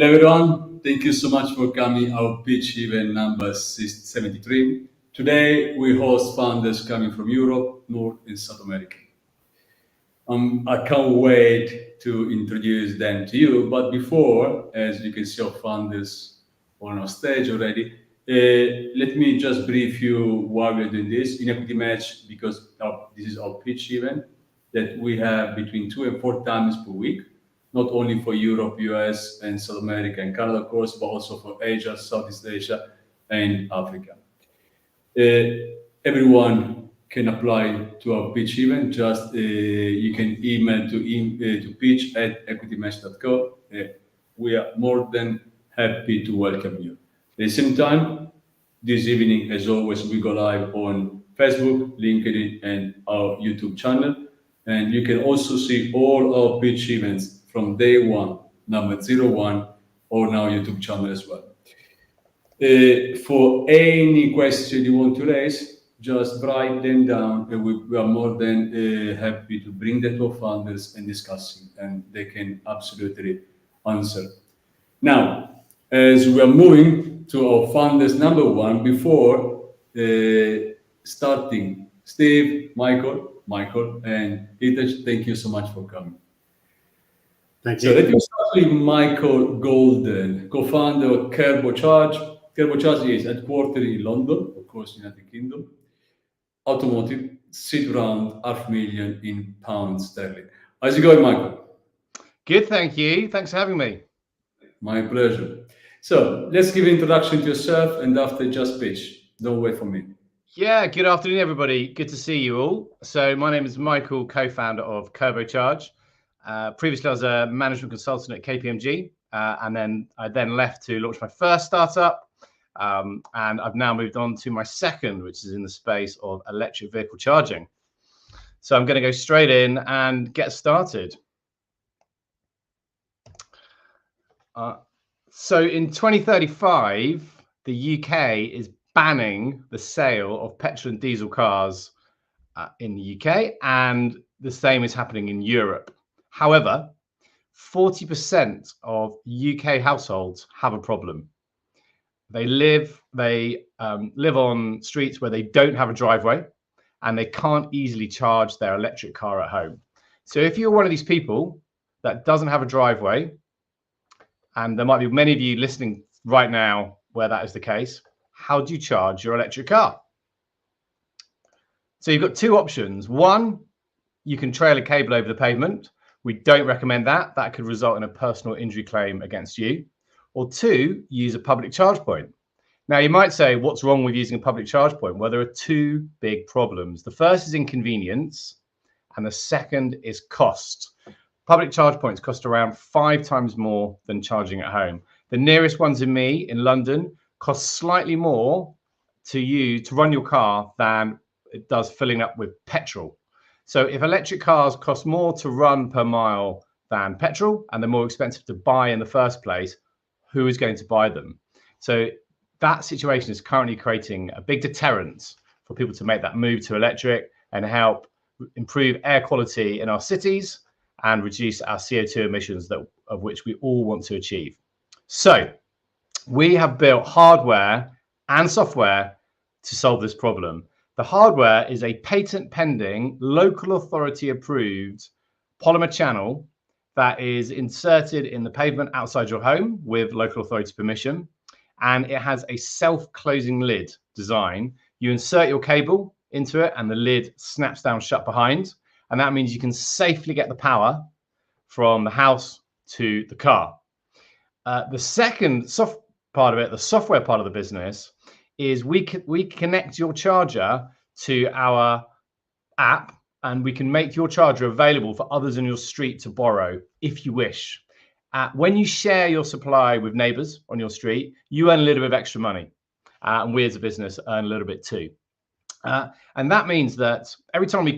Hello everyone, thank you so much for coming our pitch event number 73. Today we host founders coming from Europe, North and South America. I can't wait to introduce them to you, but before, as you can see our founders on our stage already, let me just brief you why we're doing this in Equity Match, because this is our pitch event that we have between 2 and 4 times per week. Not only for Europe, US, and South America and Canada, of course, but also for Asia, Southeast Asia, and Africa. Everyone can apply to our pitch event. Just you can email to pitch@equitymatch.co. We are more than happy to welcome you. At the same time, this evening, as always, we go live on Facebook, LinkedIn, and our YouTube channel. And you can also see all our pitch events from day one, number 01, on our YouTube channel as well. For any question you want to raise, just write them down, and we are more than happy to bring them to our founders and discussing, and they can absolutely answer. Now, as we are moving to our founders number 1, before starting, Steve, Michael, and Hithesh, thank you so much for coming. Thank you. So let me start with Michael Goulden, co-founder of Kerbo Charge. Kerbo Charge is headquartered in London, of course, United Kingdom. Automotive, seed round £500,000 in pounds sterling. How's it going, Michael? Good, thank you. Thanks for having me. My pleasure. So let's give an introduction to yourself, and after just pitch. Don't wait for me. Yeah, good afternoon, everybody. Good to see you all. So my name is Michael, co-founder of Kerbo Charge. Previously, I was a management consultant at KPMG, and then I left to launch my first startup. And I've now moved on to my second, which is in the space of electric vehicle charging. So I'm going to go straight in and get started. So in 2035, the UK is banning the sale of petrol and diesel cars in the UK, and the same is happening in Europe. However, 40% of UK households have a problem. They live on streets where they don't have a driveway, and they can't easily charge their electric car at home. So if you're one of these people that doesn't have a driveway, and there might be many of you listening right now where that is the case, how do you charge your electric car? So you've got 2 options. One, you can trail a cable over the pavement. We don't recommend that. That could result in a personal injury claim against you. Or 2, use a public charge point. Now, you might say, what's wrong with using a public charge point? Well, there are 2 big problems. The first is inconvenience, and the second is cost. Public charge points cost around 5 times more than charging at home. The nearest one to me in London costs slightly more to run your car than it does filling up with petrol. So if electric cars cost more to run per mile than petrol, and they're more expensive to buy in the first place, who is going to buy them? So that situation is currently creating a big deterrent for people to make that move to electric and help improve air quality in our cities and reduce our CO2 emissions of which we all want to achieve. So we have built hardware and software to solve this problem. The hardware is a patent pending, local authority approved polymer channel that is inserted in the pavement outside your home with local authority permission. And it has a self-closing lid design. You insert your cable into it and the lid snaps down shut behind. And that means you can safely get the power from the house to the car. The second part of it, the software part of the business, is we connect your charger to our app, and we can make your charger available for others in your street to borrow if you wish. When you share your supply with neighbors on your street, you earn a little bit of extra money, and we as a business earn a little bit too. And that means that every time we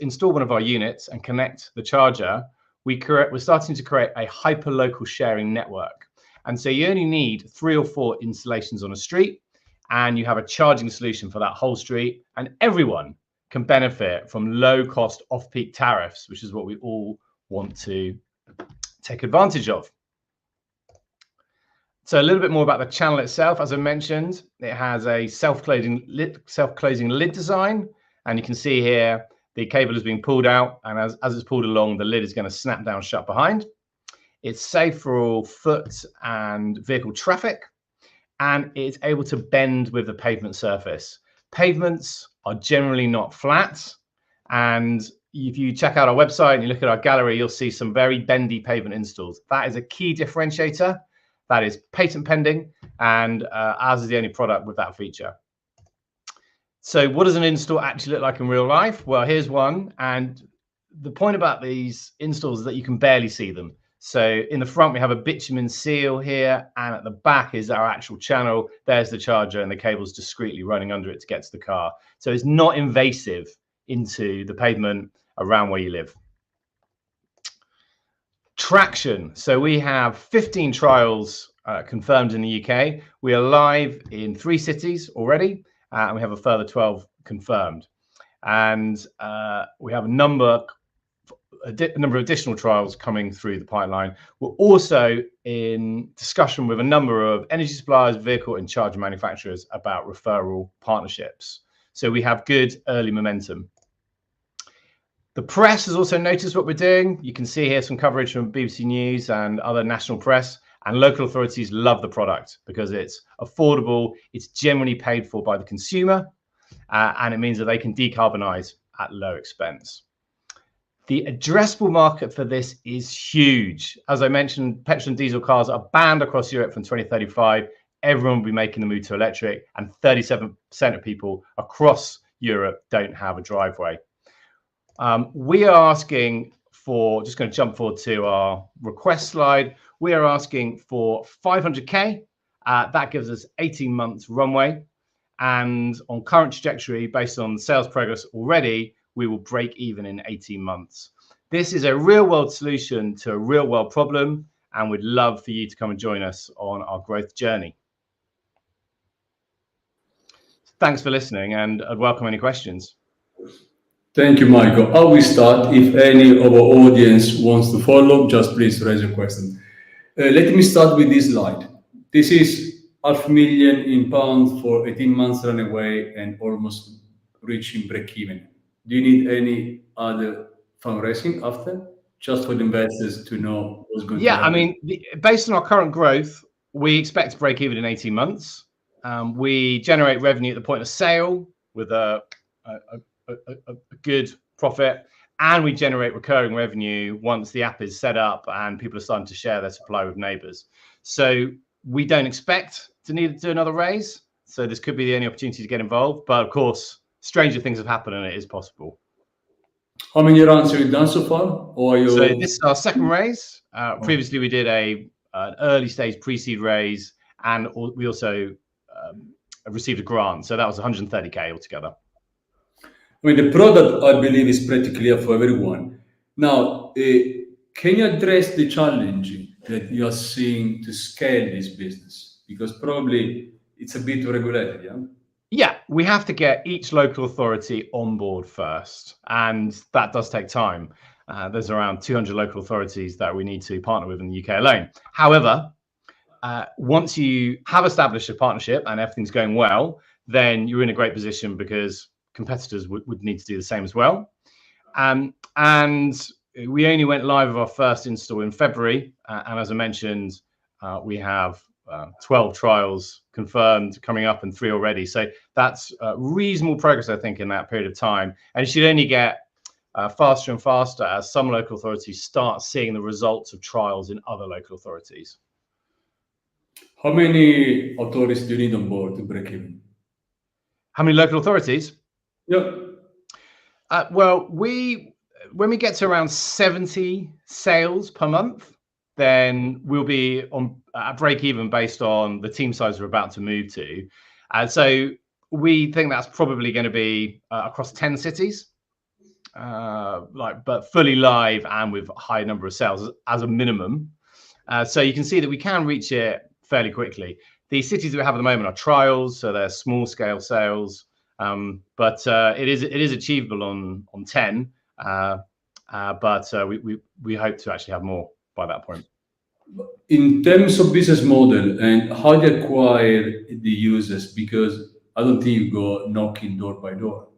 install one of our units and connect the charger, we're starting to create a hyper-local sharing network. And so you only need 3 or 4 installations on a street, and you have a charging solution for that whole street, and everyone can benefit from low-cost off-peak tariffs, which is what we all want to take advantage of. So a little bit more about the channel itself. As I mentioned, it has a self-closing lid design, and you can see here the cable is being pulled out, and as it's pulled along, the lid is going to snap down shut behind. It's safe for all foot and vehicle traffic, and it's able to bend with the pavement surface. Pavements are generally not flat, and if you check out our website and you look at our gallery, you'll see some very bendy pavement installs. That is a key differentiator. That is patent pending, and ours is the only product with that feature. So what does an install actually look like in real life? Well, here's one. And the point about these installs is that you can barely see them. So in the front, we have a bitumen seal here, and at the back is our actual channel. There's the charger, and the cable's discreetly running under it to get to the car. So it's not invasive into the pavement around where you live. Traction. So we have 15 trials confirmed in the UK. We are live in 3 cities already, and we have a further 12 confirmed. And we have a number of additional trials coming through the pipeline. We're also in discussion with a number of energy suppliers, vehicle and charger manufacturers about referral partnerships. So we have good early momentum. The press has also noticed what we're doing. You can see here some coverage from BBC News and other national press, and local authorities love the product because it's affordable, it's generally paid for by the consumer, and it means that they can decarbonize at low expense. The addressable market for this is huge. As I mentioned, petrol and diesel cars are banned across Europe from 2035. Everyone will be making the move to electric, and 37% of people across Europe don't have a driveway. We are asking for, just going to jump forward to our request slide. We are asking for 500K. That gives us 18 months runway. And on current trajectory, based on sales progress already, we will break even in 18 months. This is a real world solution to a real world problem, and we'd love for you to come and join us on our growth journey. Thanks for listening, and I'd welcome any questions. Thank you, Michael. I will start. If any of our audience wants to follow, just please raise your question. Let me start with this slide. This is £500,000 for 18 months runaway and almost reaching break-even. Do you need any other fundraising after? Just for the investors to know what's going to happen. Yeah, I mean, based on our current growth, we expect to break even in 18 months. We generate revenue at the point of sale with a good profit, and we generate recurring revenue once the app is set up and people are starting to share their supply with neighbors. So we don't expect to need to do another raise. So this could be the only opportunity to get involved. But of course, stranger things have happened and it is possible. How many rounds have you done so far? Or you... So this is our second raise. Previously, we did an early stage pre-seed raise, and we also received a grant. So that was 130K altogether. I mean, the product, I believe, is pretty clear for everyone. Now, can you address the challenge that you are seeing to scale this business? Because probably it's a bit regulated, yeah? Yeah, we have to get each local authority on board first, and that does take time. There's around 200 local authorities that we need to partner with in the UK alone. However, once you have established a partnership and everything's going well, then you're in a great position because competitors would need to do the same as well. And we only went live with our first install in February. And as I mentioned, we have 12 trials confirmed coming up and 3 already. So that's reasonable progress, I think, in that period of time. And it should only get faster and faster as some local authorities start seeing the results of trials in other local authorities. How many authorities do you need on board to break even? How many local authorities? Yeah. Well, when we get to around 70 sales per month, then we'll be on a break even based on the team size we're about to move to. So we think that's probably going to be across 10 cities, but fully live and with a high number of sales as a minimum. So you can see that we can reach it fairly quickly. The cities that we have at the moment are trials, so they're small scale sales. But it is achievable on 10, but we hope to actually have more by that point. In terms of business model and how they acquire the users, because I don't think you go knocking door by door.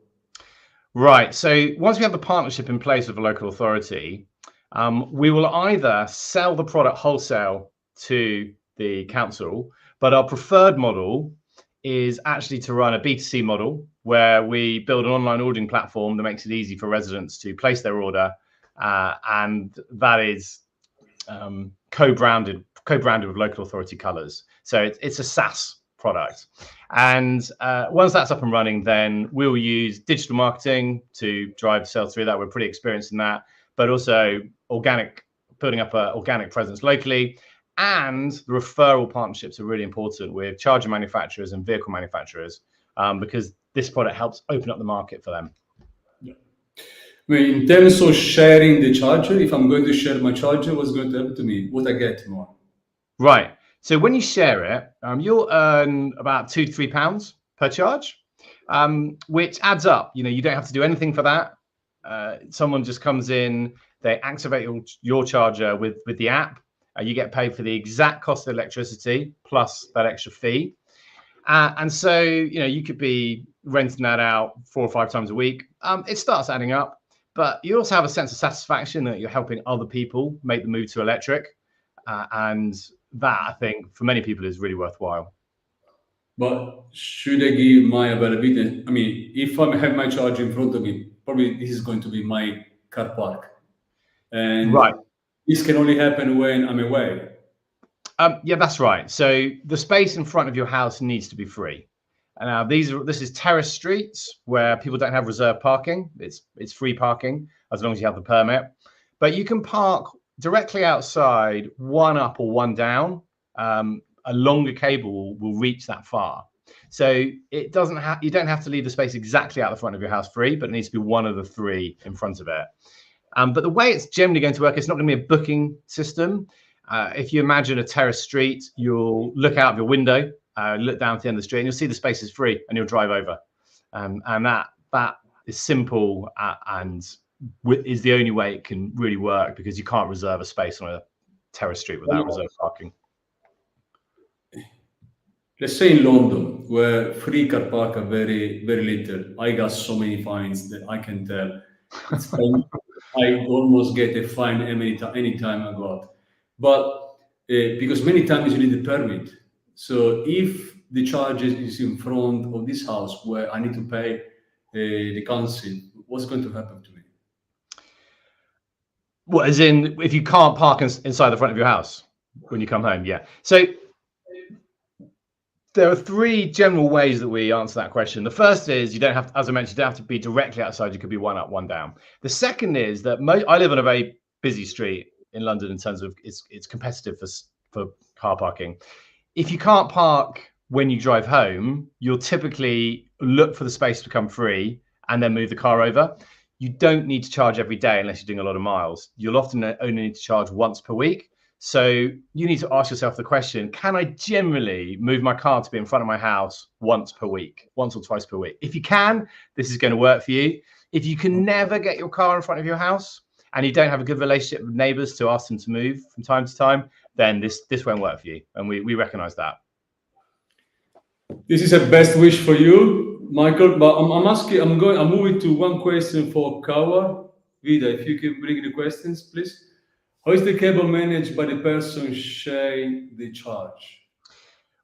Right. So once we have the partnership in place with a local authority, we will either sell the product wholesale to the council, but our preferred model is actually to run a B2C model where we build an online ordering platform that makes it easy for residents to place their order, and that is co-branded with local authority colours. So it's a SaaS product. And once that's up and running, then we'll use digital marketing to drive sales through that. We're pretty experienced in that, but also building up an organic presence locally. And the referral partnerships are really important with charger manufacturers and vehicle manufacturers, because this product helps open up the market for them. Yeah. I mean, in terms of sharing the charger, if I'm going to share my charger, what's going to happen to me? What I get more? Right. So when you share it, you'll earn about £2 to £3 per charge, which adds up. You know, you don't have to do anything for that. Someone just comes in, they activate your charger with the app. You get paid for the exact cost of electricity plus that extra fee. And so, you know, you could be renting that out 4 or 5 times a week. It starts adding up, but you also have a sense of satisfaction that you're helping other people make the move to electric. And that, I think, for many people is really worthwhile. But should I give my availability? I mean, if I have my charger in front of me, probably this is going to be my car park. And right. This can only happen when I'm away. Yeah, that's right. So the space in front of your house needs to be free. Now, this is terrace streets where people don't have reserved parking. It's free parking as long as you have the permit. But you can park directly outside, one up or one down. A longer cable will reach that far. So you don't have to leave the space exactly out the front of your house free, but it needs to be one of the 3 in front of it. But the way it's generally going to work, it's not going to be a booking system. If you imagine a terrace street, you'll look out of your window, look down to the end of the street, and you'll see the space is free, and you'll drive over. And that is simple and is the only way it can really work, because you can't reserve a space on a terrace street without reserved parking. Let's say in London, where free car park are very, very little. I got so many fines that I can tell. I almost get a fine any time I go out. But because many times you need the permit. So if the charge is in front of this house where I need to pay the council, what's going to happen to me? Well, as in, if you can't park inside the front of your house when you come home, yeah. So there are 3 general ways that we answer that question. The first is you don't have, as I mentioned, you don't have to be directly outside. You could be one up, one down. The second is that I live on a very busy street in London in terms of it's competitive for car parking. If you can't park when you drive home, you'll typically look for the space to become free and then move the car over. You don't need to charge every day unless you're doing a lot of miles. You'll often only need to charge once per week. So you need to ask yourself the question, can I generally move my car to be in front of my house once per week, once or twice per week? If you can, this is going to work for you. If you can never get your car in front of your house and you don't have a good relationship with neighbors to ask them to move from time to time, then this won't work for you. And we recognize that. This is a best wish for you, Michael, but I'm moving to one question for Kawa. Vida, if you can bring the questions, please. How is the cable managed by the person sharing the charge?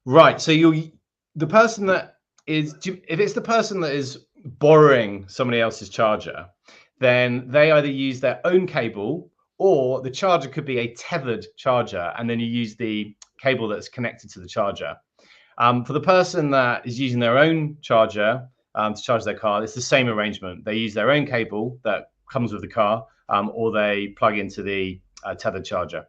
Right. So the person that is, if it's the person that is borrowing somebody else's charger, then they either use their own cable, or the charger could be a tethered charger, and then you use the cable that's connected to the charger. For the person that is using their own charger to charge their car, it's the same arrangement. They use their own cable that comes with the car, or they plug into the tethered charger.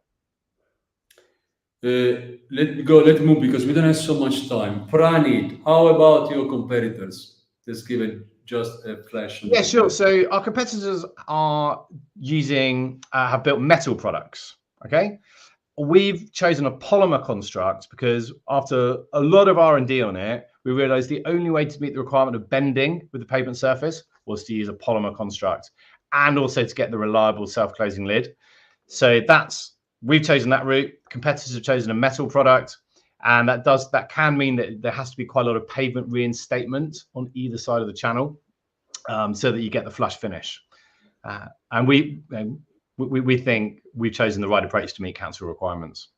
Let's move because we don't have so much time. Pranit, how about your competitors? Let's give it just a flash. Yeah, sure. So our competitors are have built metal products. Okay. We've chosen a polymer construct because after a lot of R&D on it, we realized the only way to meet the requirement of bending with the pavement surface was to use a polymer construct, and also to get the reliable self-closing lid. So that's We've chosen that route. Competitors have chosen a metal product, and that can mean that there has to be quite a lot of pavement reinstatement on either side of the channel, so that you get the flush finish. And we think we've chosen the right approach to meet council requirements.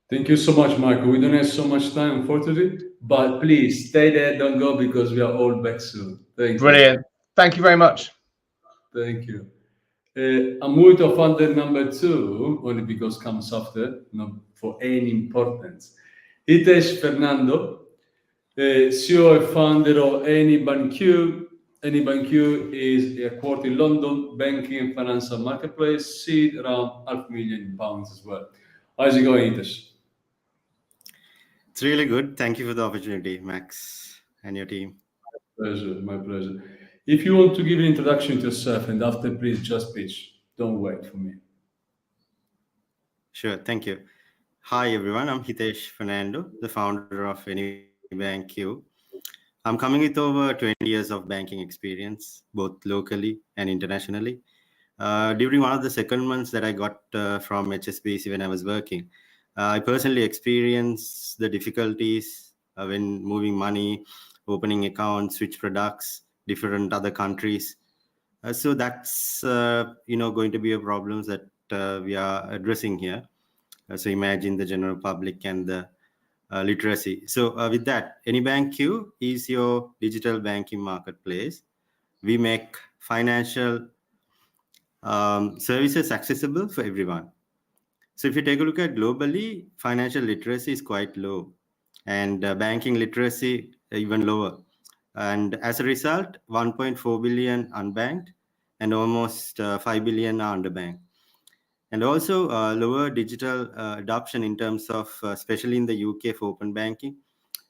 Thank you so much, Marco. We don't have so much time, unfortunately, but please stay there, don't go, because we are all back soon. Thank you. Brilliant. Thank you very much. Thank you. I'm moving to funder number 2, only because comes after, not for any importance. Hithesh Fernando, CEO and founder of AnybanQ. AnybanQ is a quarter in London, banking and financial marketplace, seed around £500,000 as well. How's it going, Hithesh? It's really good. Thank you for the opportunity, Max, and your team. My pleasure. If you want to give an introduction to yourself, and after, please just pitch. Don't wait for me. Sure, thank you. Hi, everyone. I'm Hithesh Fernando, the founder of AnybanQ. I'm coming with over 20 years of banking experience, both locally and internationally. During one of the secondments that I got from HSBC when I was working, I personally experienced the difficulties when moving money, opening accounts, switch products, different other countries. So that's going to be a problem that we are addressing here. So imagine the general public and the literacy. So with that, AnybanQ is your digital banking marketplace. We make financial services accessible for everyone. So if you take a look at globally, financial literacy is quite low, and banking literacy even lower. And as a result, 1.4 billion unbanked and almost 5 billion are underbanked. And also lower digital adoption in terms of, especially in the UK, for open banking.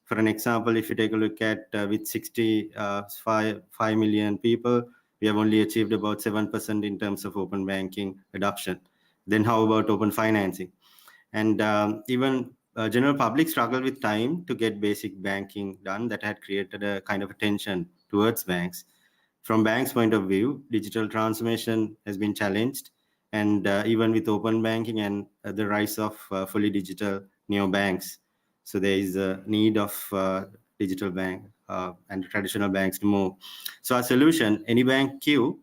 For an example, if you take a look at with 65 million people, we have only achieved about 7% in terms of open banking adoption. Then how about open financing? And even general public struggle with time to get basic banking done. That had created a kind of a tension towards banks. From banks' point of view, digital transformation has been challenged. And even with open banking and the rise of fully digital neobanks, so there is a need of digital bank and traditional banks to move. So our solution, AnybanQ,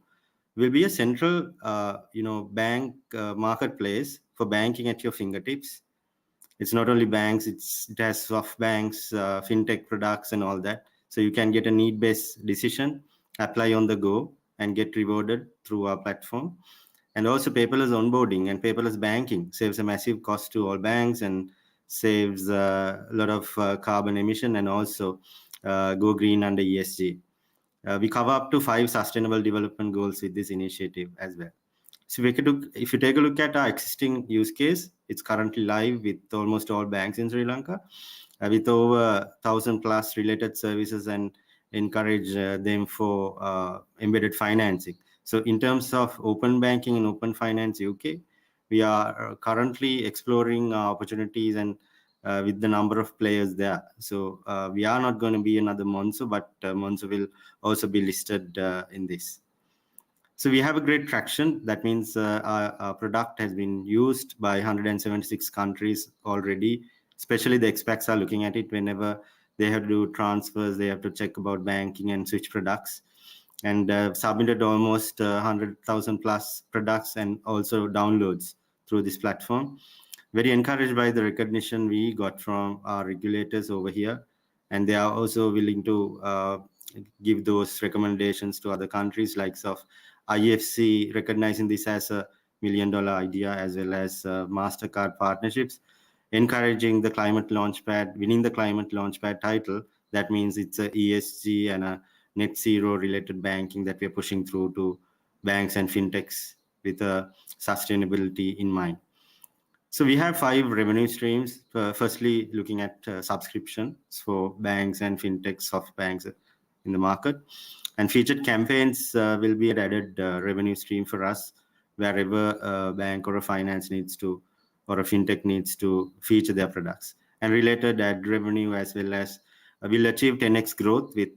will be a central, bank marketplace for banking at your fingertips. It's not only banks; it has soft banks, fintech products, and all that. So you can get a need-based decision, apply on the go, and get rewarded through our platform. And also paperless onboarding and paperless banking saves a massive cost to all banks and saves a lot of carbon emission, and also go green under ESG. We cover up to 5 sustainable development goals with this initiative as well. So if you take a look at our existing use case, it's currently live with almost all banks in Sri Lanka, with over 1,000 plus related services, and encourage them for embedded financing. So in terms of open banking and open finance UK, we are currently exploring opportunities and with the number of players there. So we are not going to be another Monzo, but Monzo will also be listed in this. So we have a great traction. That means our product has been used by 176 countries already. Especially the expats are looking at it whenever they have to do transfers, they have to check about banking and switch products. And submitted almost 100,000 plus products and also downloads through this platform. Very encouraged by the recognition we got from our regulators over here. And they are also willing to give those recommendations to other countries, like IFC recognizing this as a $1 million idea, as well as MasterCard partnerships, encouraging the Climate Launchpad, winning the Climate Launchpad title. That means it's a ESG and a net zero related banking that we're pushing through to banks and fintechs with sustainability in mind. So we have 5 revenue streams. Firstly, looking at subscriptions for banks and fintech soft banks in the market. And featured campaigns will be an added revenue stream for us wherever a bank or a finance needs to, or a fintech needs to feature their products. And related ad revenue, as well as we'll achieve 10x growth with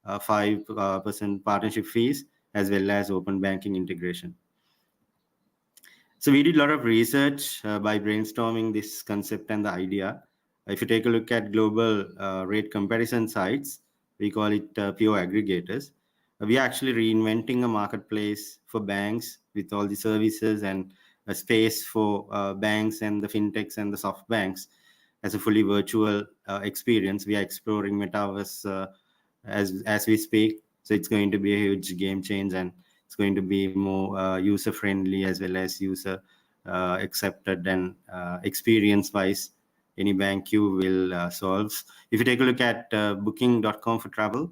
5% partnership fees, as well as open banking integration. So we did a lot of research by brainstorming this concept and the idea. If you take a look at global rate comparison sites, we call it pure aggregators. We are actually reinventing a marketplace for banks with all the services and a space for banks and the fintechs and the soft banks as a fully virtual experience. We are exploring metaverse as we speak. So it's going to be a huge game change, and it's going to be more user friendly as well as user accepted, and experience wise AnybanQ will solve. If you take a look at booking.com for travel,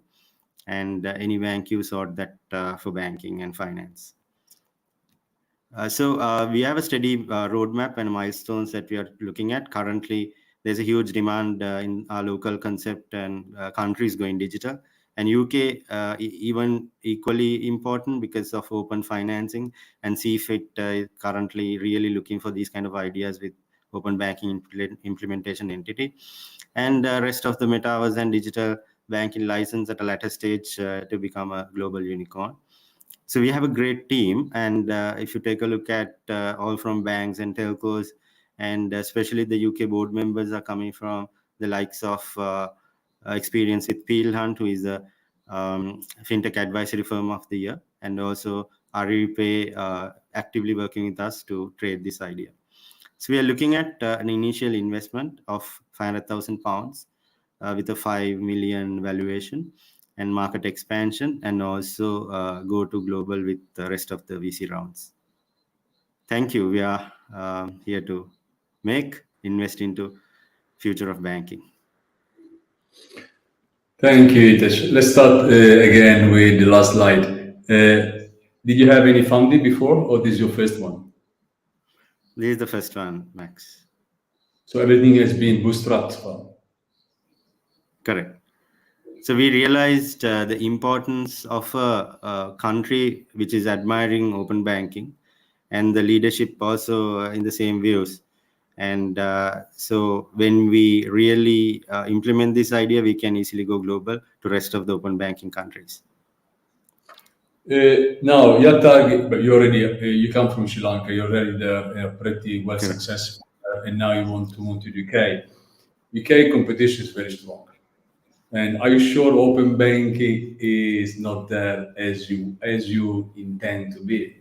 and AnybanQ sort that for banking and finance. So we have a steady roadmap and milestones that we are looking at. Currently, there's a huge demand in our local concept, and countries going digital. And UK even equally important because of open financing, and CFIT currently really looking for these kind of ideas with open banking implementation entity, and rest of the metaverse and digital banking license at a later stage to become a global unicorn. So we have a great team, and if you take a look at all from banks and telcos, and especially the UK board members are coming from the likes of experience with Peel Hunt, who is the fintech advisory firm of the year, and also Aripay actively working with us to trade this idea. So we are looking at an initial investment of £500,000 with a 5 million valuation, and market expansion, and also go to global with the rest of the VC rounds. Thank you. We are here to invest into future of banking. Thank you, Hithesh. Let's start again with the last slide. Did you have any funding before, or this is your first one? This is the first one, Max. So everything has been bootstrapped. Correct. So we realized the importance of a country which is admiring open banking, and the leadership also in the same views. And so when we really implement this idea, we can easily go global to rest of the open banking countries. Now, your target, but you come from Sri Lanka, you're already there, pretty well successful, and now you want to move to the UK. UK competition is very strong. And are you sure open banking is not there as you intend to be?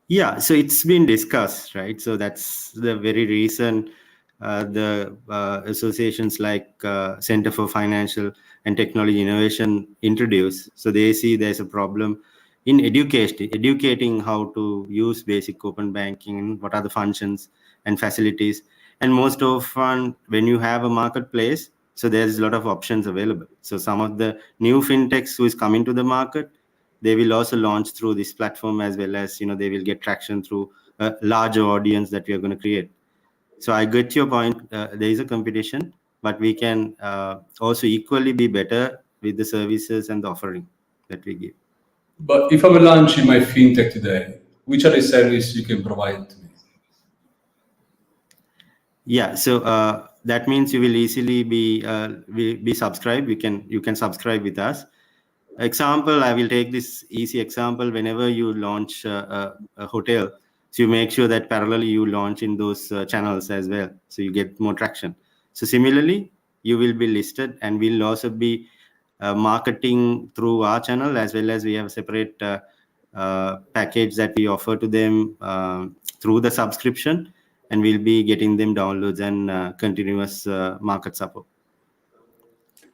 Yeah, so it's been discussed, right? So that's the very reason the associations like Center for Financial and Technology Innovation introduced. So they see there's a problem in educating how to use basic open banking, what are the functions and facilities. And most often when you have a marketplace, so there's a lot of options available. So some of the new fintechs who is coming to the market, they will also launch through this platform, as well as they will get traction through a larger audience that we are going to create. So I get your point. There is a competition, but we can also equally be better with the services and the offering that we give. But if I were launching my fintech today, which are the services you can provide to me? Yeah, so that means you will easily be subscribed. You can subscribe with us. Example, I will take this easy example. Whenever you launch a hotel, so you make sure that parallelly you launch in those channels as well, so you get more traction. So similarly, you will be listed, and we'll also be marketing through our channel, as well as we have a separate package that we offer to them through the subscription, and we'll be getting them downloads and continuous market support.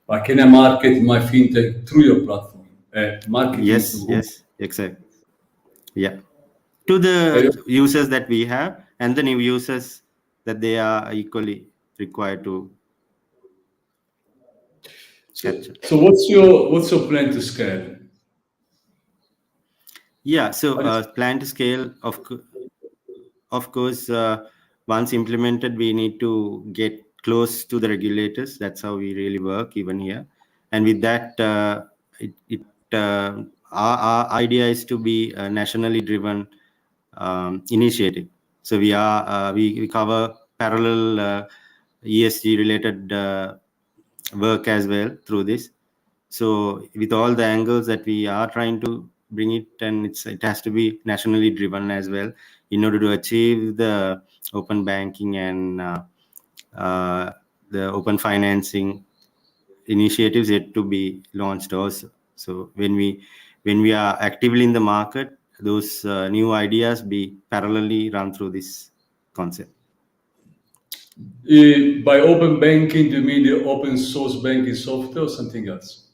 But can I market my fintech through your platform? Yes, exactly. Yeah, to the users that we have and the new users that they are equally required to capture. So what's your plan to scale? Yeah, so plan to scale, of course, once implemented, we need to get close to the regulators. That's how we really work even here. And with that, our idea is to be a nationally driven initiative. So we cover parallel ESG related work as well through this. So with all the angles that we are trying to bring it, and it has to be nationally driven as well in order to achieve the open banking and the open financing initiatives yet to be launched also. So when we are actively in the market, those new ideas be parallelly run through this concept. By open banking, do you mean the open source banking software or something else?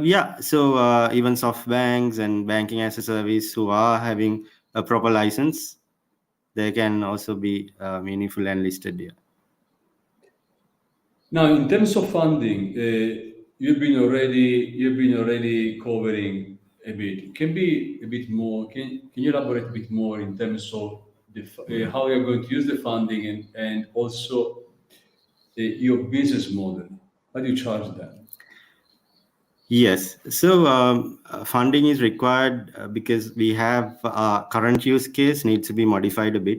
Yeah, so even soft banks and banking as a service who are having a proper license, they can also be meaningful and listed here. Now, in terms of funding, you've been already covering a bit. Can be a bit more. Can you elaborate a bit more in terms of how you're going to use the funding and also your business model? How do you charge that? Yes, so funding is required because we have our current use case needs to be modified a bit,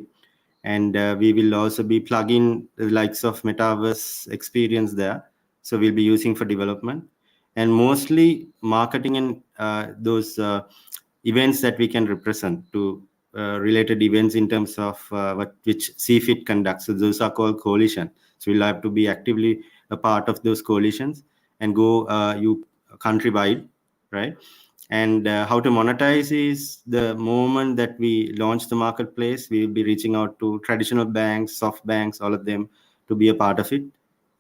and we will also be plugging the likes of metaverse experience there. So we'll be using for development and mostly marketing and those events that we can represent to related events in terms of which CFIT conducts. So those are called coalition. So we'll have to be actively a part of those coalitions and go countrywide, right? And how to monetize is the moment that we launch the marketplace, we will be reaching out to traditional banks, soft banks, all of them to be a part of it,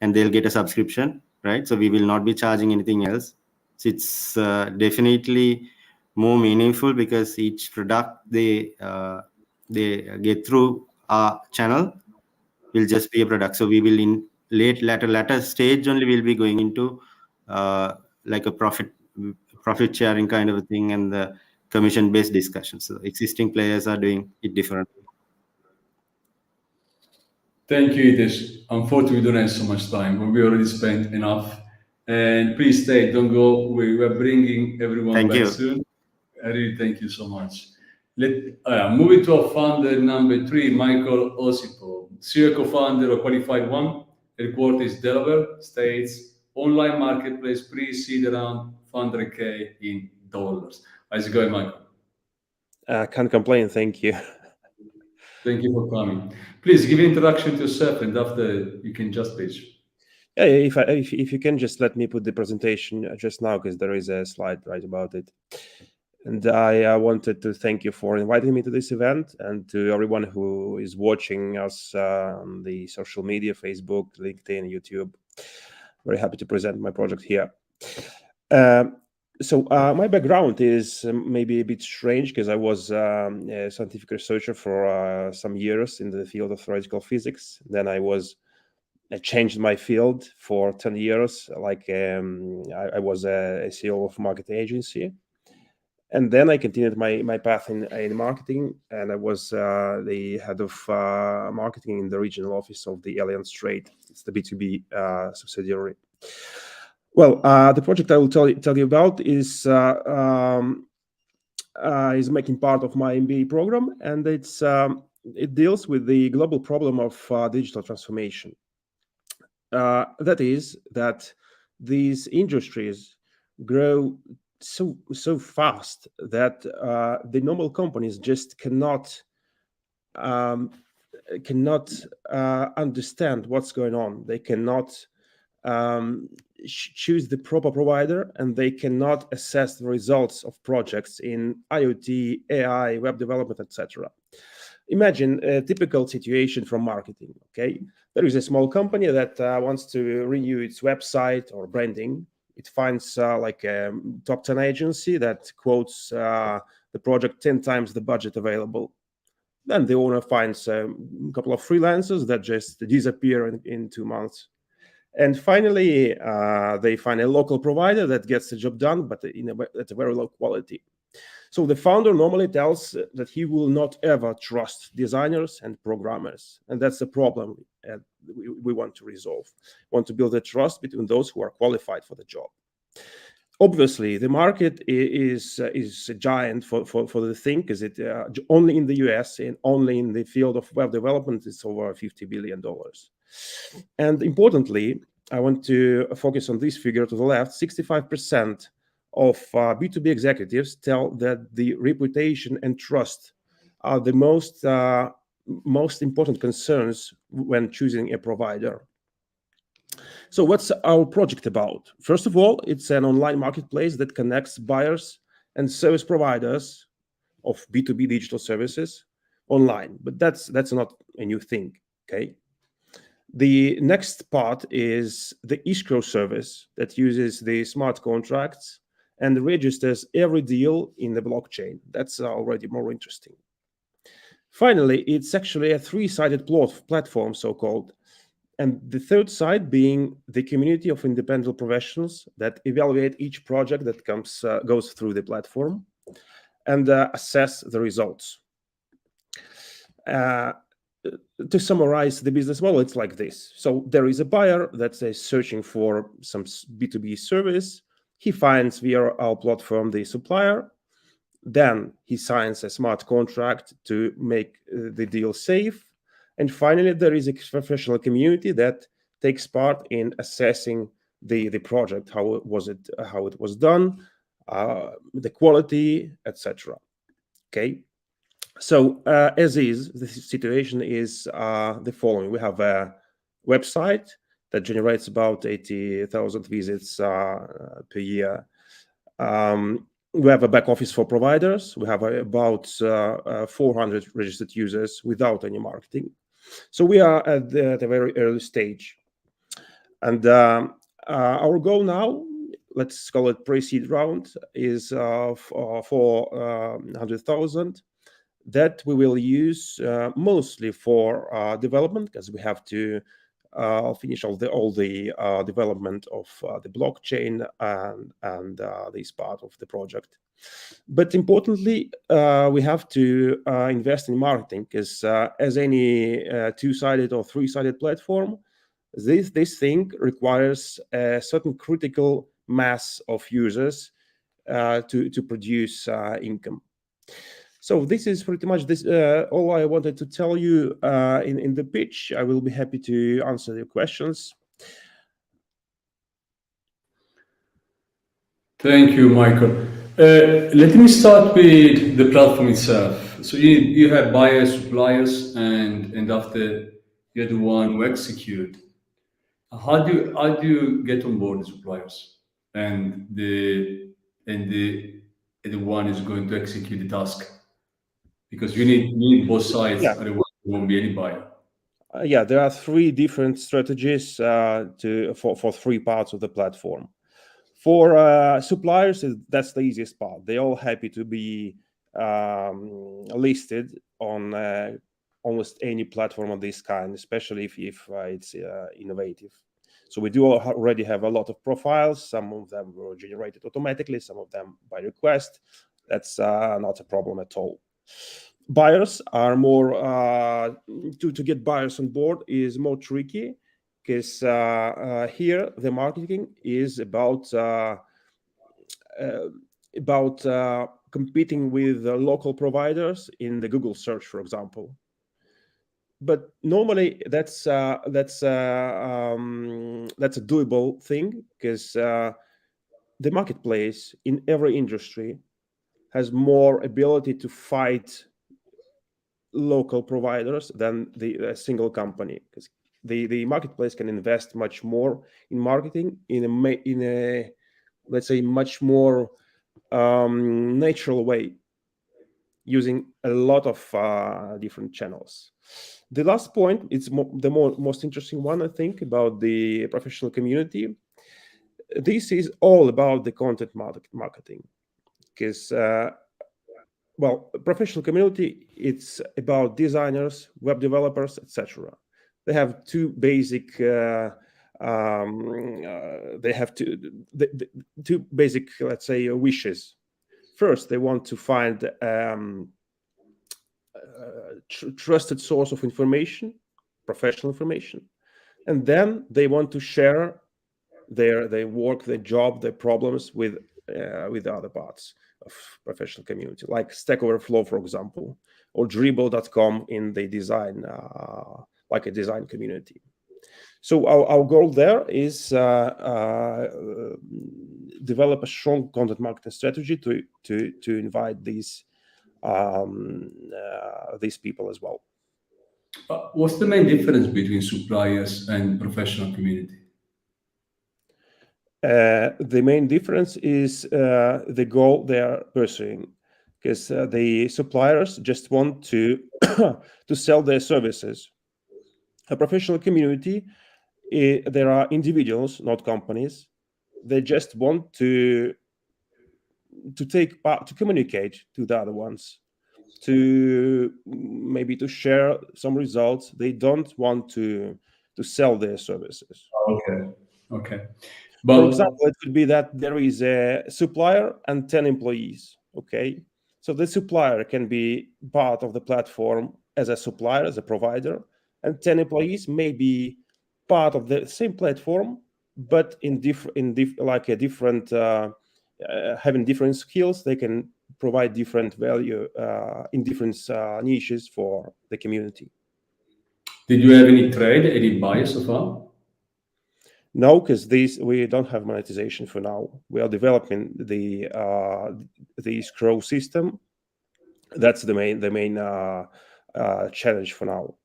and they'll get a subscription, right? So we will not be charging anything else. So it's definitely more meaningful because each product they get through our channel will just be a product. So we will in latter stage only we'll be going into like a profit sharing kind of a thing and the commission based discussion. So existing players are doing it differently. Thank you, Hithesh. Unfortunately, we don't have so much time, but we already spent enough. And please stay, don't go. We're bringing everyone back soon. I really thank you so much. Moving to our founder number 3, Michael Osipov, CEO co-founder of Qualified One, headquarters Delaware, States, online marketplace pre-seed around $100K in dollars. How's it going, Michael? Can't complain, thank you. Thank you for coming. Please give an introduction to yourself, and after you can just pitch. Yeah, if you can just let me put the presentation just now, because there is a slide right about it. And I wanted to thank you for inviting me to this event, and to everyone who is watching us on the social media, Facebook, LinkedIn, YouTube. Very happy to present my project here. So my background is maybe a bit strange because I was a scientific researcher for some years in the field of theoretical physics. Then I changed my field for 10 years. Like I was a CEO of a marketing agency. And then I continued my path in marketing, and I was the head of marketing in the regional office of the Allianz Trade. It's the B2B subsidiary. Well, the project I will tell you about is making part of my MBA program, and it deals with the global problem of digital transformation. That is that these industries grow so fast that the normal companies just cannot understand what's going on. They cannot choose the proper provider, and they cannot assess the results of projects in IoT, AI, web development, etc. Imagine a typical situation from marketing. Okay, there is a small company that wants to renew its website or branding. It finds like a top 10 agency that quotes the project 10 times the budget available. Then the owner finds a couple of freelancers that just disappear in 2 months. And finally, they find a local provider that gets the job done, but at a very low quality. So the founder normally tells that he will not ever trust designers and programmers. And that's the problem we want to resolve. We want to build a trust between those who are qualified for the job. Obviously, the market is a giant for the thing, because it only in the US and only in the field of web development, it's over $50 billion. And importantly, I want to focus on this figure to the left. 65% of B2B executives tell that the reputation and trust are the most important concerns when choosing a provider. So what's our project about? First of all, it's an online marketplace that connects buyers and service providers of B2B digital services online. But that's not a new thing, okay? The next part is the escrow service that uses the smart contracts and registers every deal in the blockchain. That's already more interesting. Finally, it's actually a three-sided platform, so-called, and the third side being the community of independent professionals that evaluate each project that goes through the platform and assess the results. To summarize the business model, it's like this. So there is a buyer that's searching for some B2B service. He finds via our platform the supplier. Then he signs a smart contract to make the deal safe. And finally, there is a professional community that takes part in assessing the project, how it was done, the quality, etc. Okay. So as is, the situation is the following. We have a website that generates about 80,000 visits per year. We have a back office for providers. We have about 400 registered users without any marketing. So we are at the very early stage. And our goal now, let's call it pre-seed round, is for 100,000 that we will use mostly for development, because we have to finish all the development of the blockchain and this part of the project. But importantly, we have to invest in marketing, because as any two-sided or three-sided platform, this thing requires a certain critical mass of users to produce income. So this is pretty much all I wanted to tell you in the pitch. I will be happy to answer your questions. Thank you, Michael. Let me start with the platform itself. So you have buyers, suppliers, and after you're the one who execute. How do you get on board the suppliers and the one is going to execute the task? Because you need both sides, Yeah. otherwise there won't be any buyer. Yeah, there are three different strategies for three parts of the platform. For suppliers, that's the easiest part. They're all happy to be listed on almost any platform of this kind, especially if it's innovative. So we do already have a lot of profiles. Some of them were generated automatically, some of them by request. That's not a problem at all. Buyers are more to get buyers on board is more tricky, because here the marketing is about competing with local providers in the Google search, for example. But normally that's a doable thing, because the marketplace in every industry has more ability to fight local providers than the single company, because the marketplace can invest much more in marketing in a let's say much more natural way, using a lot of different channels. The last point, it's the most interesting one, I think, about the professional community. This is all about the content marketing, because well, professional community, it's about designers, web developers, etc. They have two basic two basic, let's say, wishes. First, they want to find trusted source of information, professional information, and then they want to share their work, their job, their problems with the other parts of professional community, like Stack Overflow, for example, or Dribble.com in the design, like a design community. So our goal there is develop a strong content marketing strategy to invite these people as well. What's the main difference between suppliers and professional community? The main difference is the goal they are pursuing, because the suppliers just want to to sell their services. A professional community, there are individuals, not companies. They just want to take part, to communicate to the other ones, to maybe to share some results. They don't want to sell their services. Okay. For example, it could be that there is a supplier and 10 employees. Okay. So the supplier can be part of the platform as a supplier, as a provider, and 10 employees may be part of the same platform, but having different skills. They can provide different value in different niches for the community. Did you have any trade, any buy so far? No, because we don't have monetization for now. We are developing the escrow system. That's the main challenge for now.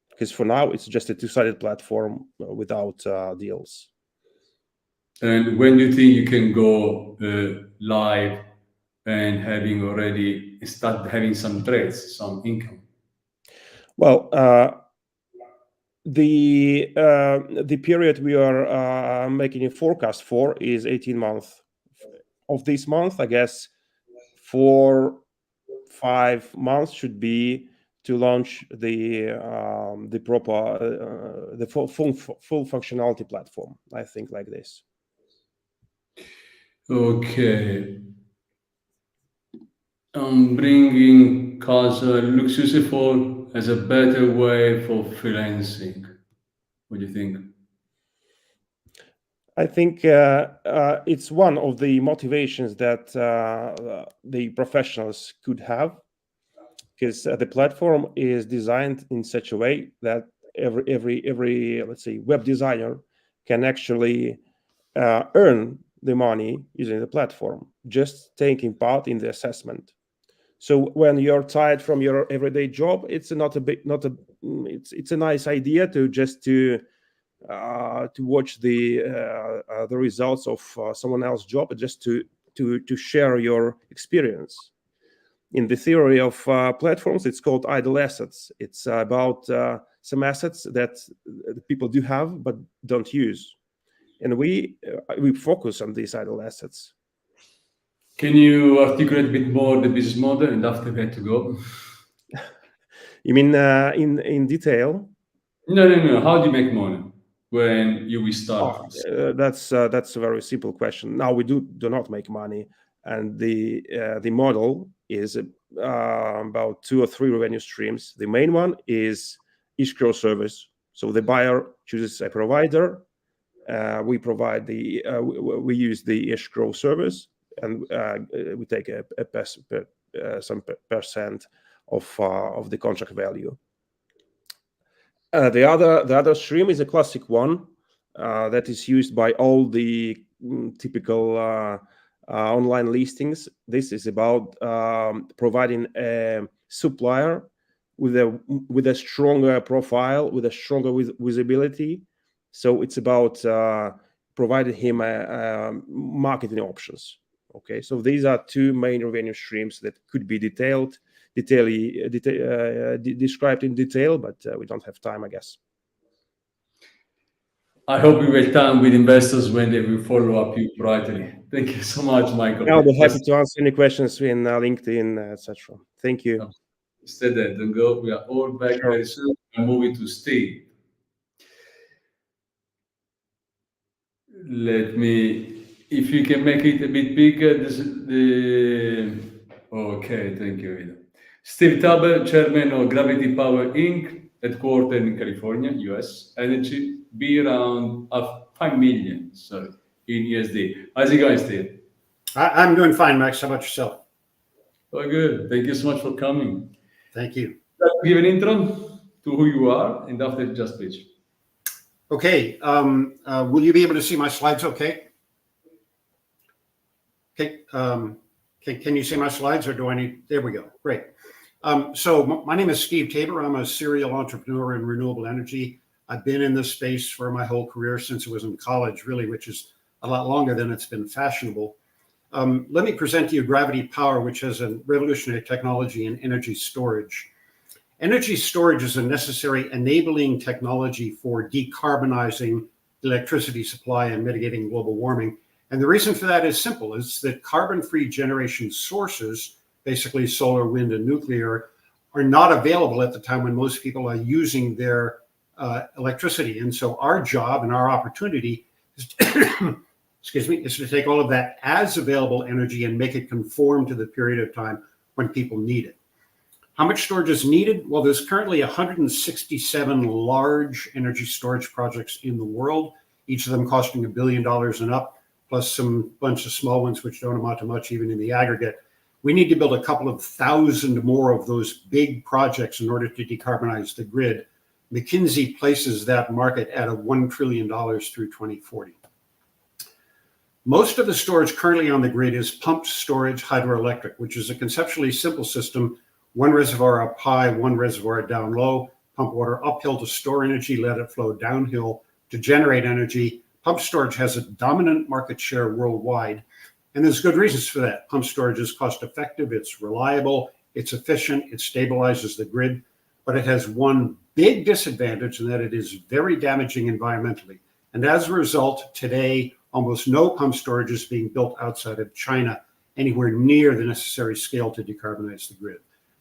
Because for now it's just a two-sided platform without deals. And when do you think you can go live and start having some trades, some income? Well, the period we are making a forecast for is 18 months. Of this month, I guess 4-5 months should be to launch the proper the full functionality platform. I think like this. Okay. Bringing cars looks useful as a better way for freelancing. What do you think? I think it's one of the motivations that the professionals could have, because the platform is designed in such a way that every let's say web designer can actually earn the money using the platform, just taking part in the assessment. So when you're tired from your everyday job, it's it's a nice idea to just to watch the results of someone else's job, just to share your experience. In the theory of platforms, it's called idle assets. It's about some assets that people do have but don't use, and we focus on these idle assets. Can you articulate a bit more the business model, and after we had to go? You mean in detail? No. How do you make money when you restart? That's a very simple question. Now we do not make money, and the model is about 2 or 3 revenue streams. The main one is escrow service. So the buyer chooses a provider. We provide we use the escrow service, and we take some percent of the contract value. The other stream is a classic one that is used by all the typical online listings. This is about providing a supplier with a stronger profile, with a stronger visibility. So it's about providing him marketing options. Okay, so these are 2 main revenue streams that could be described in detail, but we don't have time, I guess. I hope we will time with investors when they will follow up you brightly. Thank you so much, Michael. I'll be happy to answer any questions in LinkedIn, etc. Thank you. Stay there, don't go. We are all back very soon. I'm moving to Steve. If you can make it a bit bigger, okay, thank you, Ida. Steve Taber, chairman of Gravity Power Inc., headquartered in California, US. Energy be around 5 million, in USD. How's it going, Steve? I'm doing fine, Max. How about yourself? Oh, good. Thank you so much for coming. Thank you. Let's give an intro to who you are, and after just pitch. Okay, will you be able to see my slides okay? Okay, can you see my slides or do I need, there we go, great. So my name is Steve Tabor. I'm a serial entrepreneur in renewable energy. I've been in this space for my whole career since I was in college, really, which is a lot longer than it's been fashionable. Let me present to you Gravity Power, which has a revolutionary technology in energy storage. Energy storage is a necessary enabling technology for decarbonizing electricity supply and mitigating global warming. And the reason for that is simple. It's that carbon-free generation sources, basically solar, wind, and nuclear, are not available at the time when most people are using their electricity. And so our job and our opportunity is to, excuse me, is to take all of that as available energy and make it conform to the period of time when people need it. How much storage is needed? Well, there's currently 167 large energy storage projects in the world, each of them costing $1 billion and up, plus some bunch of small ones which don't amount to much even in the aggregate. We need to build a couple of thousand more of those big projects in order to decarbonize the grid. McKinsey places that market at $1 trillion through 2040. Most of the storage currently on the grid is pumped storage hydroelectric, which is a conceptually simple system. One reservoir up high, one reservoir down low, pump water uphill to store energy, let it flow downhill to generate energy. Pump storage has a dominant market share worldwide, and there's good reasons for that. Pump storage is cost effective, it's reliable, it's efficient, it stabilizes the grid, but it has one big disadvantage in that it is very damaging environmentally. And as a result, today, almost no pump storage is being built outside of China, anywhere near the necessary scale to decarbonize the grid.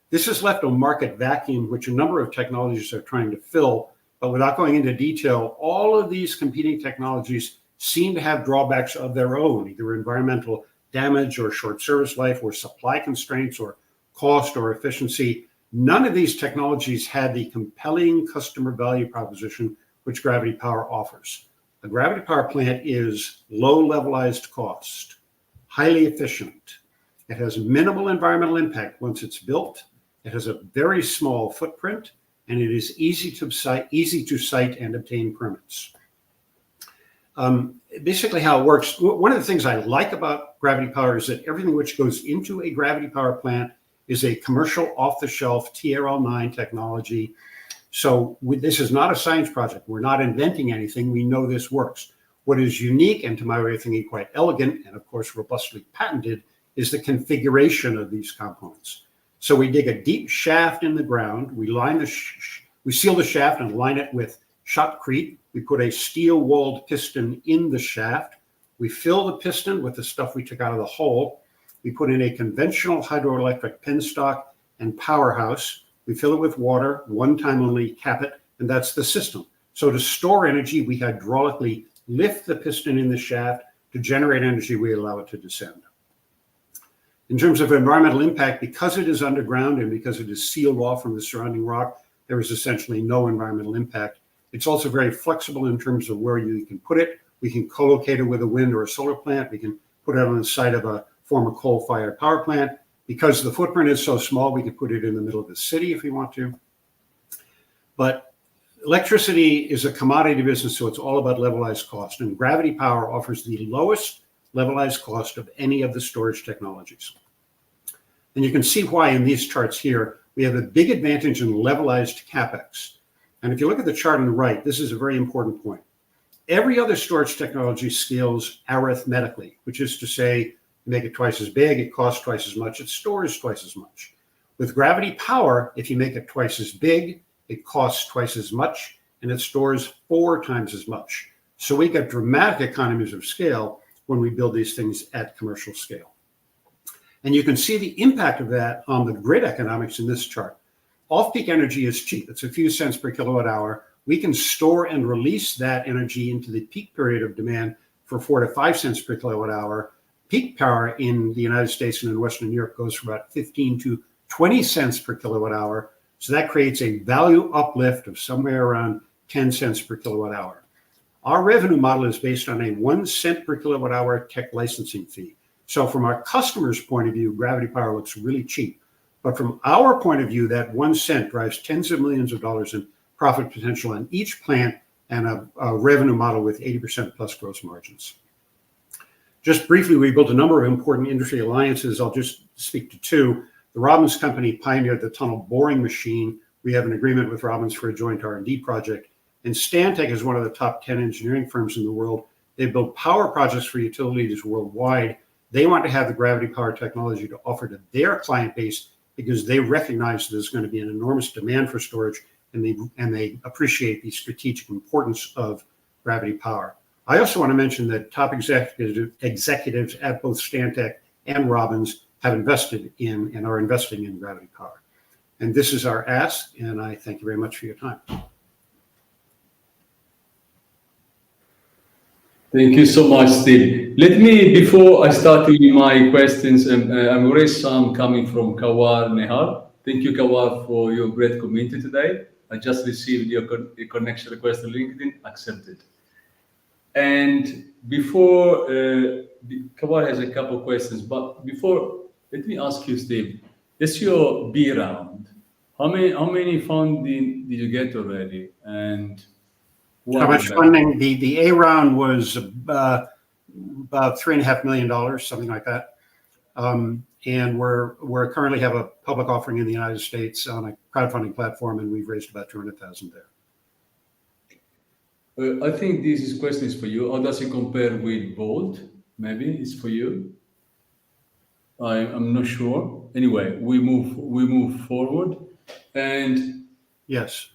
This has left a market vacuum, which a number of technologies are trying to fill. But without going into detail, all of these competing technologies seem to have drawbacks of their own, either environmental damage or short service life or supply constraints or cost or efficiency. None of these technologies had the compelling customer value proposition which Gravity Power offers. A Gravity Power plant is low levelized cost, highly efficient. It has minimal environmental impact once it's built. It has a very small footprint, and it is easy to site and obtain permits. Basically how it works, one of the things I like about Gravity Power is that everything which goes into a Gravity Power plant is a commercial off-the-shelf TRL9 technology. So this is not a science project. We're not inventing anything. We know this works. What is unique and to my way of thinking quite elegant and of course robustly patented is the configuration of these components. So we dig a deep shaft in the ground. We seal the shaft and line it with shotcrete. We put a steel-walled piston in the shaft. We fill the piston with the stuff we took out of the hole. We put in a conventional hydroelectric penstock and powerhouse. We fill it with water, one time only, cap it, and that's the system. So to store energy, we hydraulically lift the piston in the shaft. To generate energy, we allow it to descend. In terms of environmental impact, because it is underground and because it is sealed off from the surrounding rock, there is essentially no environmental impact. It's also very flexible in terms of where you can put it. We can co-locate it with a wind or a solar plant. We can put it on the site of a former coal-fired power plant. Because the footprint is so small, we can put it in the middle of the city if we want to. But electricity is a commodity business, so it's all about levelized cost. And Gravity Power offers the lowest levelized cost of any of the storage technologies. And you can see why in these charts here. We have a big advantage in levelized capex. And if you look at the chart on the right, this is a very important point. Every other storage technology scales arithmetically, which is to say, you make it twice as big, it costs twice as much, it stores twice as much. With Gravity Power, if you make it twice as big, it costs twice as much, and it stores 4 times as much. So we get dramatic economies of scale when we build these things at commercial scale. And you can see the impact of that on the grid economics in this chart. Off-peak energy is cheap. It's a few cents per kilowatt hour. We can store and release that energy into the peak period of demand for 4 to 5 cents per kilowatt hour. Peak power in the United States and in Western Europe goes for about 15 to 20 cents per kilowatt hour. So that creates a value uplift of somewhere around 10 cents per kilowatt hour. Our revenue model is based on a 1 cent per kilowatt hour tech licensing fee. So from our customer's point of view, Gravity Power looks really cheap. But from our point of view, that 1 cent drives tens of millions of dollars in profit potential, and each plant and a revenue model with 80% plus gross margins. Just briefly, we built a number of important industry alliances. I'll just speak to two. The Robbins company pioneered the tunnel boring machine. We have an agreement with Robbins for a joint R&D project. And Stantec is one of the top 10 engineering firms in the world. They build power projects for utilities worldwide. They want to have the gravity power technology to offer to their client base because they recognize there's going to be an enormous demand for storage, and they appreciate the strategic importance of gravity power. I also want to mention that top executives at both Stantec and Robbins have invested in and are investing in gravity power. And this is our ask, and I thank you very much for your time. Thank you so much, Steve. Let me, before I start with my questions, I'm already some coming from Kawar Nehar. Thank you, Kawar, for your great community today. I just received your connection request on LinkedIn, accepted. And before, Kawar has a couple of questions, but before, let me ask you, Steve, this is your B round. How many funding did you get already? And how much funding? The A round was about $3.5 million, something like that. And we're currently have a public offering in the United States on a crowdfunding platform, and we've raised about 200,000 there. I think this question is for you. How does it compare with Bolt? Maybe it's for you. I'm not sure. Anyway, we move forward, and yes.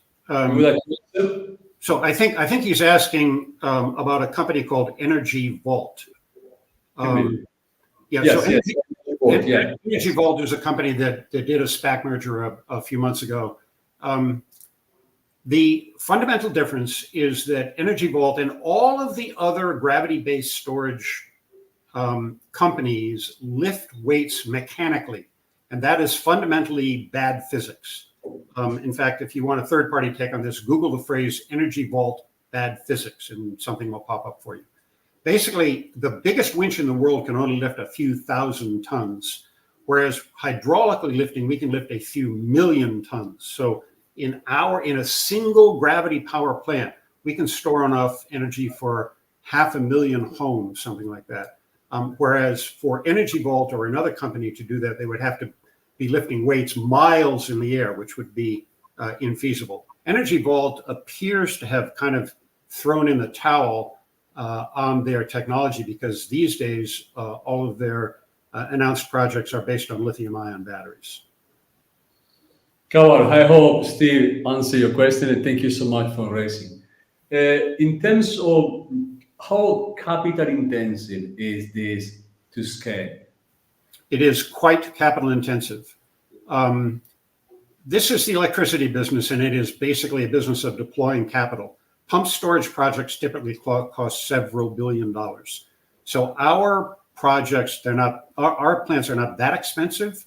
So I think he's asking about a company called Energy Vault. Energy Vault is a company that did a SPAC merger a few months ago. The fundamental difference is that Energy Vault and all of the other gravity-based storage companies lift weights mechanically, and that is fundamentally bad physics. In fact, if you want a third-party take on this, Google the phrase Energy Vault bad physics and something will pop up for you. Basically, the biggest winch in the world can only lift a few thousand tons, whereas hydraulically lifting, we can lift a few million tons. So in a single gravity power plant, we can store enough energy for 500,000 homes, something like that. Whereas for Energy Vault or another company to do that, they would have to be lifting weights miles in the air, which would be infeasible. Energy Vault appears to have kind of thrown in the towel on their technology because these days all of their announced projects are based on lithium-ion batteries. Kawar, I hope Steve answered your question, and thank you so much for raising. In terms of how capital intensive is this to scale? It is quite capital intensive. This is the electricity business, and it is basically a business of deploying capital. Pump storage projects typically cost several $1 billion. So our projects, our plants are not that expensive.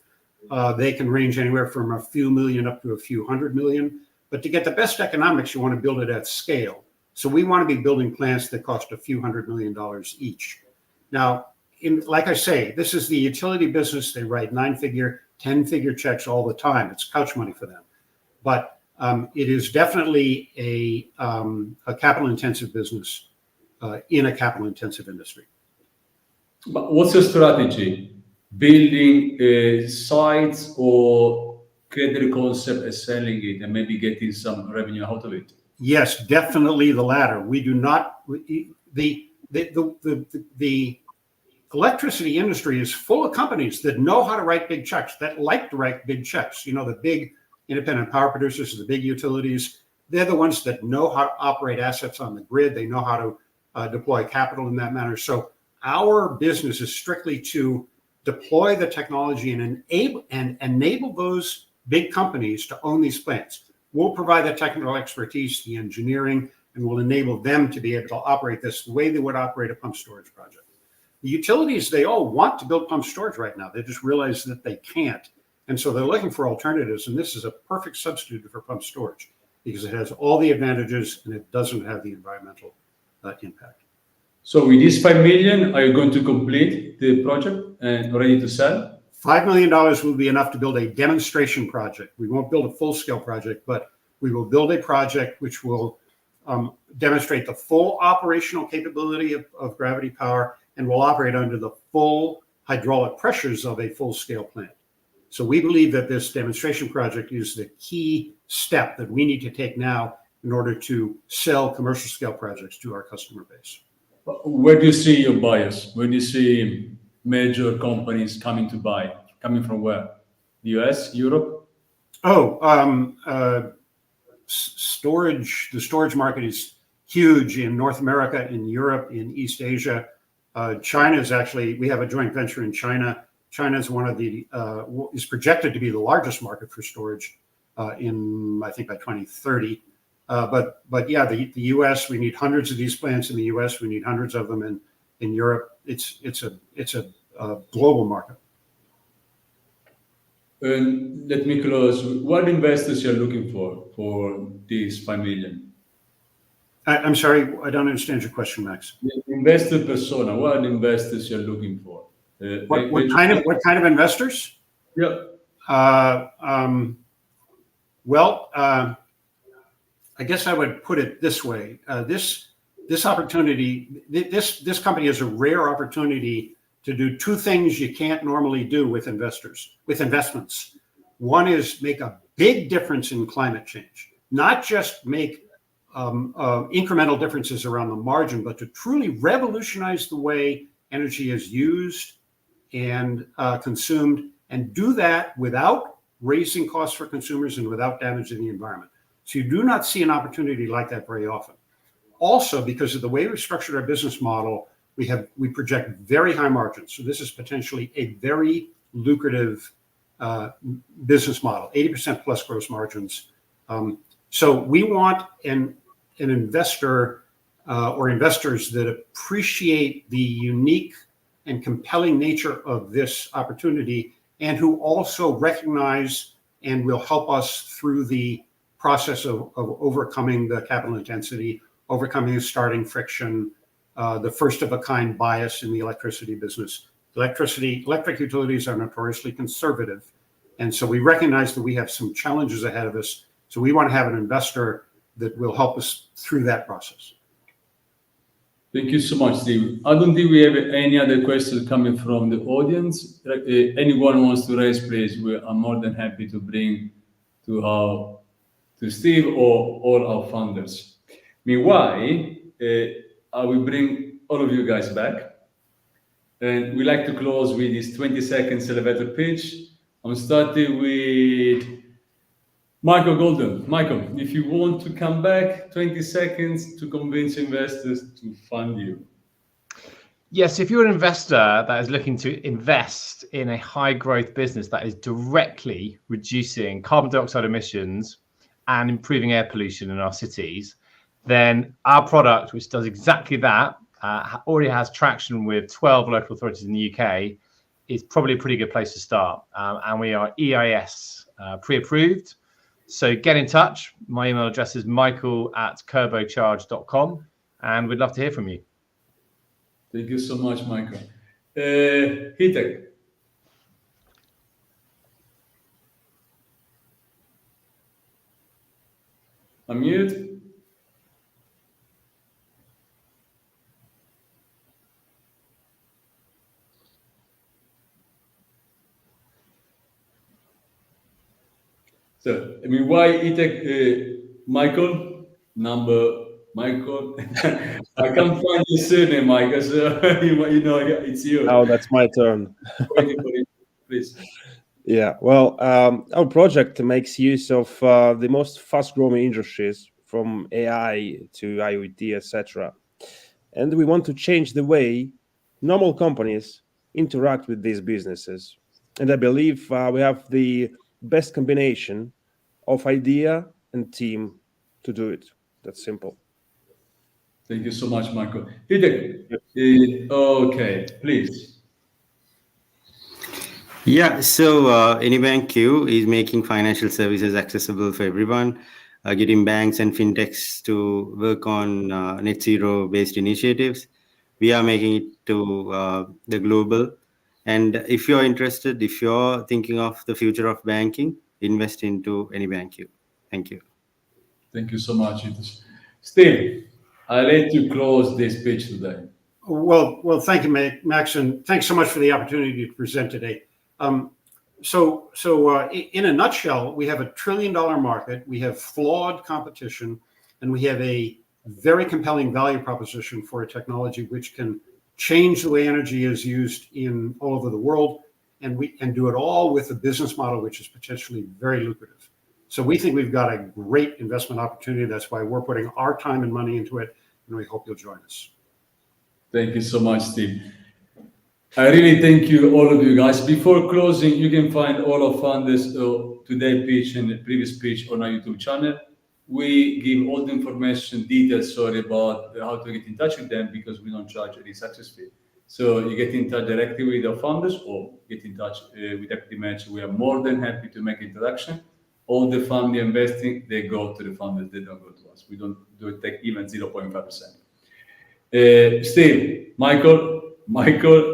They can range anywhere from a few million up to a few $100 million. But to get the best economics, you want to build it at scale. So we want to be building plants that cost a few $100 million each. Now, like I say, this is the utility business. They write 9-figure, 10-figure checks all the time. It's couch money for them. But it is definitely a capital-intensive business in a capital-intensive industry. But what's your strategy? Building sites or create the concept and selling it and maybe getting some revenue out of it? Yes, definitely the latter. We do not. The electricity industry is full of companies that know how to write big checks, that like to write big checks. You know, the big independent power producers, the big utilities, they're the ones that know how to operate assets on the grid. They know how to deploy capital in that manner. So our business is strictly to deploy the technology and enable those big companies to own these plants. We'll provide the technical expertise, the engineering, and we'll enable them to be able to operate this the way they would operate a pump storage project. The utilities, they all want to build pump storage right now. They just realize that they can't. And so they're looking for alternatives. And this is a perfect substitute for pump storage because it has all the advantages and it doesn't have the environmental impact. So with this 5 million, are you going to complete the project and ready to sell? $5 million will be enough to build a demonstration project. We won't build a full-scale project, but we will build a project which will demonstrate the full operational capability of gravity power and will operate under the full hydraulic pressures of a full-scale plant. So we believe that this demonstration project is the key step that we need to take now in order to sell commercial scale projects to our customer base. Where do you see your buyers? Where do you see major companies coming to buy? Coming from where? The US, Europe? Storage. The storage market is huge in North America, in Europe, in East Asia. China is actually, we have a joint venture in China. China is one of the, is projected to be the largest market for storage in, I think, by 2030. But yeah, the U.S., we need hundreds of these plants in the U.S. We need hundreds of them in Europe. It's a global market. And let me close. What investors you're looking for these 5 million? I'm sorry, I don't understand your question, Max. The investor persona. What investors you're looking for? What kind of investors? Yeah. Well, I guess I would put it this way: this opportunity, this company has a rare opportunity to do two things you can't normally do with investments. One is make a big difference in climate change, not just make incremental differences around the margin, but to truly revolutionize the way energy is used and consumed, and do that without raising costs for consumers and without damaging the environment. So you do not see an opportunity like that very often. Also, because of the way we've structured our business model, we project very high margins. So this is potentially a very lucrative business model, 80% plus gross margins. So we want an investor or investors that appreciate the unique and compelling nature of this opportunity, and who also recognize and will help us through the process of overcoming the capital intensity, overcoming the starting friction, the first of a kind bias in the electricity business. Electric utilities are notoriously conservative. And so we recognize that we have some challenges ahead of us. So we want to have an investor that will help us through that process. Thank you so much, Steve. I don't think we have any other questions coming from the audience. Anyone wants to raise, please, I'm more than happy to bring to Steve or all our founders. Meanwhile, I will bring all of you guys back. And we like to close with this 20 seconds elevator pitch. I'm starting with Michael Goulden. Michael, if you want to come back, 20 seconds to convince investors to fund you. Yes, if you're an investor that is looking to invest in a high growth business that is directly reducing carbon dioxide emissions and improving air pollution in our cities, then our product, which does exactly that, already has traction with 12 local authorities in the UK, is probably a pretty good place to start. And we are EIS pre-approved. So get in touch. My email address is michael@kerbocharge.com, and we'd love to hear from you. Thank you so much, Michael. Hithesh. Unmute. So, I mean, why Hithesh, Michael? Michael. I can't find your surname, Michael, so you know it's you. Oh, that's my turn. Please. Yeah, well, our project makes use of the most fast-growing industries, from AI to IoT, etc. And we want to change the way normal companies interact with these businesses. And I believe we have the best combination of idea and team to do it. That's simple. Thank you so much, Michael. Hithesh, okay, please. Yeah, so AnybanQ is making financial services accessible for everyone, getting banks and fintechs to work on net zero based initiatives. We are making it to the global. And if you're interested, if you're thinking of the future of banking, invest into AnybanQ. Thank you. Thank you so much, Hithesh. Steve, I'll let you close this pitch today. Well, thank you, Max, and thanks so much for the opportunity to present today. So in a nutshell, we have a $1 trillion market, we have flawed competition, and we have a very compelling value proposition for a technology which can change the way energy is used in all over the world, and do it all with a business model which is potentially very lucrative. So we think we've got a great investment opportunity. That's why we're putting our time and money into it, and we hope you'll join us. Thank you so much, Steve. I really thank you, all of you guys. Before closing, you can find all of Funders today pitch and the previous pitch on our YouTube channel. We give all the information, details, about how to get in touch with them, because we don't charge any success fee. So you get in touch directly with our founders or get in touch with EquityMatch. We are more than happy to make introduction. All the fund investing, they go to the funders, they don't go to us. We don't do it, take even 0.5%. Steve, Michael,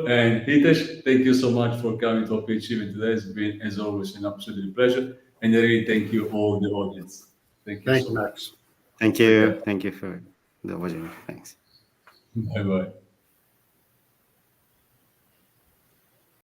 and Hithesh, thank you so much for coming to our pitch event today. It's been, as always, an absolute pleasure. And I really thank you all the audience. Thank you, Max. Thank you. Thank you for the opportunity. Thanks. Bye-bye.